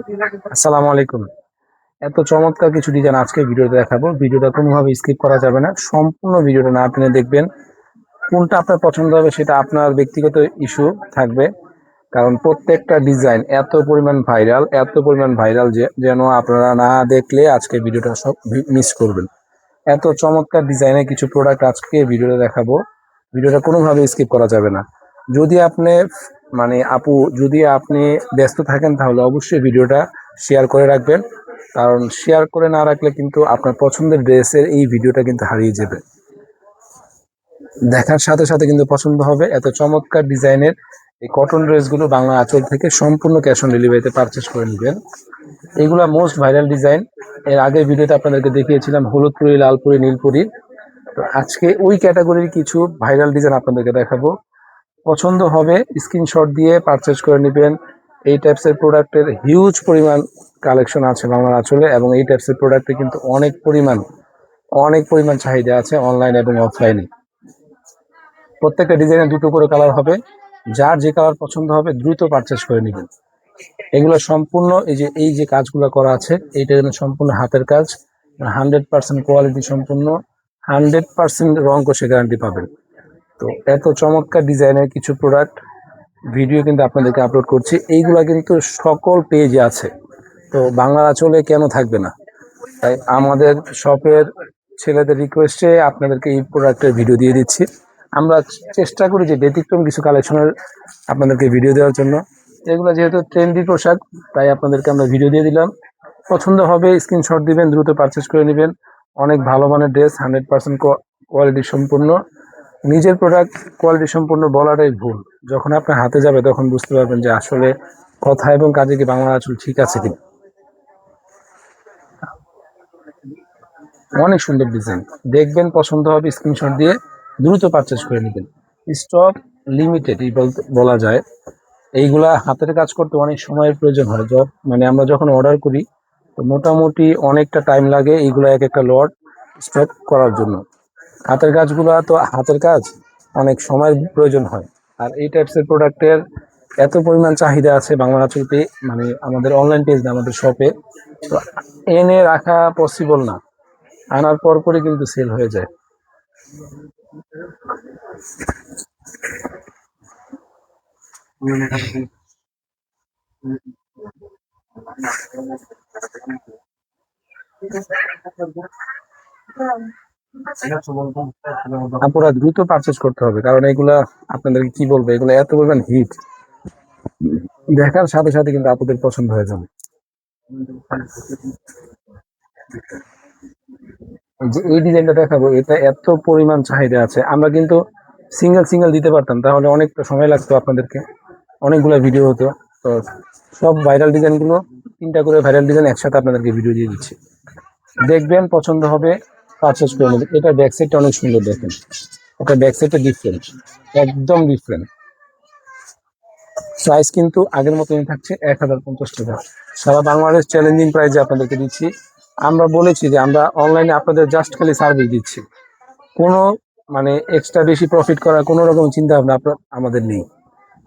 আসসালামু আলাইকুম। এত চমৎকার কিছু ডিজাইন আজকে ভিডিওতে দেখাবো। ভিডিওটা কোনোভাবে স্কিপ করা যাবে না, সম্পূর্ণ ভিডিওটা না টেনে দেখবেন। কোনটা আপনার পছন্দ হবে সেটা আপনার ব্যক্তিগত ইস্যু থাকবে, কারণ প্রত্যেকটা ডিজাইন এত পরিমাণ ভাইরাল যে যেন আপনারা না দেখলে আজকে ভিডিওটা সব মিস করবেন। এত চমৎকার ডিজাইনের কিছু প্রোডাক্ট আজকে ভিডিওতে দেখাবো। ভিডিওটা কোনোভাবে স্কিপ করা যাবে না। যদি আপনি যদি আপনি ব্যস্ত থাকেন তাহলে অবশ্যই ভিডিওটা শেয়ার করে রাখবেন, কারণ শেয়ার করে না রাখলে কিন্তু আপনার পছন্দের ড্রেসের এই ভিডিওটা কিন্তু হারিয়ে যাবে। দেখার সাথে সাথে কিন্তু পছন্দ হবে। এত চমৎকার ডিজাইনের এই কটন ড্রেসগুলো বাংলা আঁচল থেকে সম্পূর্ণ ক্যাশ অন ডেলিভারিতে পারচেস করে নেবেন। এগুলা মোস্ট ভাইরাল ডিজাইন। এর আগের ভিডিওতে আপনাদেরকে দেখিয়েছিলাম হলুদপুরি, লালপুরি, নীলপুরি। তো আজকে ওই ক্যাটাগরির কিছু ভাইরাল ডিজাইন আপনাদেরকে দেখাবো। পছন্দ হবে স্ক্রিনশট দিয়ে পারচেস করে নেবেন। এই টাইপসের প্রোডাক্টের হিউজ পরিমাণ কালেকশন আছে বাংলা আঁচলে, এবং এই টাইপসের প্রোডাক্টে কিন্তু অনেক পরিমাণ চাহিদা আছে অনলাইন এবং অফলাইনে। প্রত্যেকটা ডিজাইনে দুটো করে কালার হবে। যার যে কালার পছন্দ হবে দ্রুত পারচেস করে নেবেন। এগুলো সম্পূর্ণ এই যে কাজগুলো করা আছে, এইটা যেন সম্পূর্ণ হাতের কাজ, 100% কোয়ালিটি সম্পূর্ণ, 100% রং কষে গ্যারান্টি পাবেন। তো এত চমৎকার ডিজাইনের কিছু প্রোডাক্ট ভিডিও কিন্তু আপনাদেরকে আপলোড করছি। এইগুলা কিন্তু সকল পেজে আছে, তো বাংলা আঁচলে কেন থাকবে না? তাই আমাদের শপের ছেলেদের রিকোয়েস্টে আপনাদেরকে এই প্রোডাক্টের ভিডিও দিয়ে দিচ্ছি। আমরা চেষ্টা করি যে ব্যতিক্রম কিছু কালেকশনের আপনাদেরকে ভিডিও দেওয়ার জন্য। এগুলো যেহেতু ট্রেন্ডি পোশাক, তাই আপনাদেরকে আমরা ভিডিও দিয়ে দিলাম। পছন্দ হবে স্ক্রিনশট দিবেন, দ্রুত পারচেস করে নেবেন। অনেক ভালো মানের ড্রেস, 100% কোয়ালিটি সম্পূর্ণ। নিজের প্রোডাক্ট কোয়ালিটি সম্পূর্ণ বলাটাই ভুল, যখন আপনার হাতে যাবে তখন বুঝতে পারবেন যে আসলে কথা এবং কাজে কি বাংলা আঁচল ঠিক আছে কিনা। অনেক সুন্দর ডিজাইন, দেখবেন পছন্দ হবে, স্ক্রিনশট দিয়ে দ্রুত পারচেস করে নেবেন। স্টক লিমিটেড বলা যায়। এইগুলা হাতের কাজ করতে অনেক সময়ের প্রয়োজন হয়। আমরা যখন অর্ডার করি তো মোটামুটি অনেকটা টাইম লাগে এইগুলো এক একটা লট স্টক করার জন্য। হাতের কাজ অনেক সময়ের প্রয়োজন হয়। আর এই টাইপসের প্রোডাক্টের এত পরিমাণ চাহিদা আছে বাংলা আঁচলতে, আমাদের অনলাইন পেজ না, আমাদের শপে। তো এনে রাখা পসিবল না, আনার পরই কিন্তু সেল হয়ে যায়। আপনারা দ্রুত পারচেস করতে হবে, কারণ এগুলা আপনাদেরকে কি বলবো, এগুলো এত পরিমাণ হিট, দেখার সাথে সাথে কিন্তু আপনাদের পছন্দ হয়ে যাবে। যে এই ডিজাইনটা দেখাবো, এটা এত পরিমাণ চাহিদা আছে। আমরা কিন্তু সিঙ্গেল দিতে পারতাম, তাহলে অনেকটা সময় লাগতো, আপনাদেরকে অনেকগুলো ভিডিও হতো। তো সব ভাইরাল ডিজাইনগুলো, 3টা করে ভাইরাল ডিজাইন একসাথে আপনাদেরকে ভিডিও দিয়ে দিচ্ছি। দেখবেন পছন্দ হবে, পারচেস করে নেবেন। এটা ব্যাক সাইডটা অনেক সুন্দর, দেখেন এটা ব্যাক সাইডটা ডিফারেন্ট, একদম ডিফারেন্ট। প্রাইস কিন্তু আগের মতনই থাকছে 1050 টাকা। সারা বাংলাদেশ চ্যালেঞ্জিং প্রাইসে আপনাদেরকে দিচ্ছি। আমরা বলেছি যে আমরা অনলাইনে আপনাদের জাস্ট খালি সার্ভিস দিচ্ছি, কোনো এক্সট্রা বেশি প্রফিট করার কোনো রকম চিন্তা ভাবনা আমাদের নেই।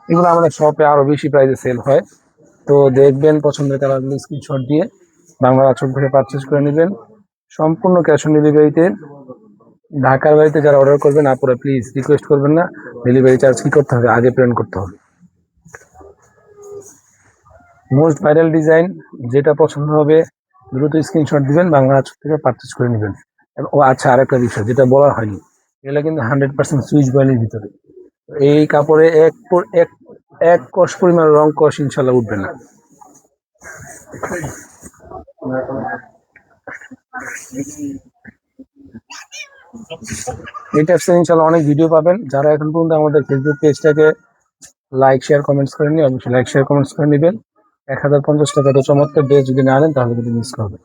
এগুলো আমাদের শপে আরো বেশি প্রাইসে সেল হয়। তো দেখবেন পছন্দের কালারগুলো স্ক্রিনশট দিয়ে বাংলা আঁচল থেকে পারচেস করে নেবেন। সম্পূর্ণ ক্যাশ অন ডেলিভারিতে। ঢাকার বাড়িতে যারা অর্ডার করবেন আপনারা প্লিজ রিকোয়েস্ট করবেন না, ডেলিভারি চার্জ কি করতে হবে, আগে পেমেন্ট করতে হবে। মোস্ট ভাইরাল ডিজাইন, যেটা পছন্দ হবে দ্রুত স্ক্রিনশট দিবেন, বাংলা আঁচল থেকে পারচেস করে নেবেন। ও আচ্ছা, আরেকটা বিষয় যেটা বলা হয়নি, এগুলো কিন্তু 100% সুইচ বয়েলের ভিতরে। এই কাপড়ে এক কষ পরিমাণ রং কষ ইনশাল্লাহ উঠবে না। এই টাইপসের ইনশাল্লাহ অনেক ভিডিও পাবেন। যারা এখন পর্যন্ত আমাদের ফেসবুক পেজটাকে লাইক শেয়ার কমেন্টস করেননি, অবশ্যই লাইক শেয়ার কমেন্টস করে নেবেন। 1050 টাকা তো চমৎকার ড্রেস যদি না আনেন তাহলে কিন্তু মিস করবেন।